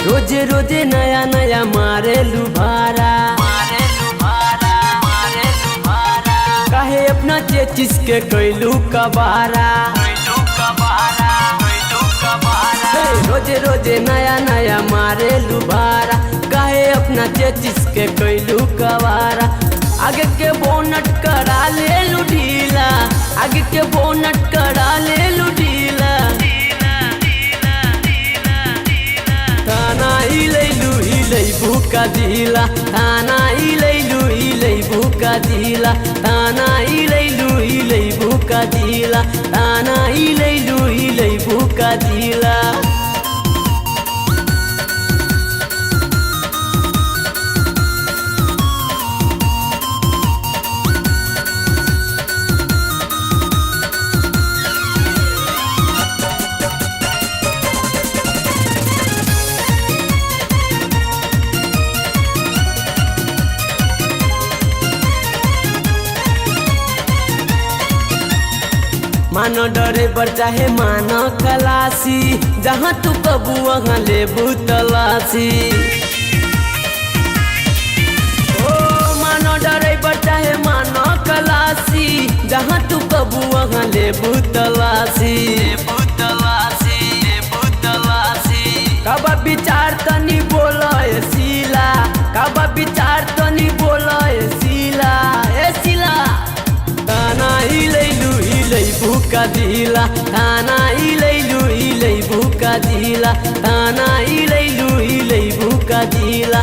रोजे रोजे नया नया मारे लुभारा काहे अपना चेचिस के कैलू कबारा रोजे रोजे नया नया मारे लुभारा काहे अपना चेचिस के कैलू कबारा आगे के बोनट करा ले लू ढीला आगे के बोनट करा ले लू ढीला थाना इलैलू का जिला थाना इलैलू का जिला थाना इलैलू का जिला थाना इलैलू का जिला। मानो डरे बर चाहे मानो खलासी जहाँ तू कबू वहाँ लेबू तलाशी ओ मानो डरे बर चाहे मानो खलासी जहाँ तू कबू वहाँ लेबू तलाशी कबा विचार तनी बोलो ए सीला कबा विचार तनी बोलो ए सीला थाना इलैलू का जिला थाना इलैलू का जिला थाना इलैलू का जिला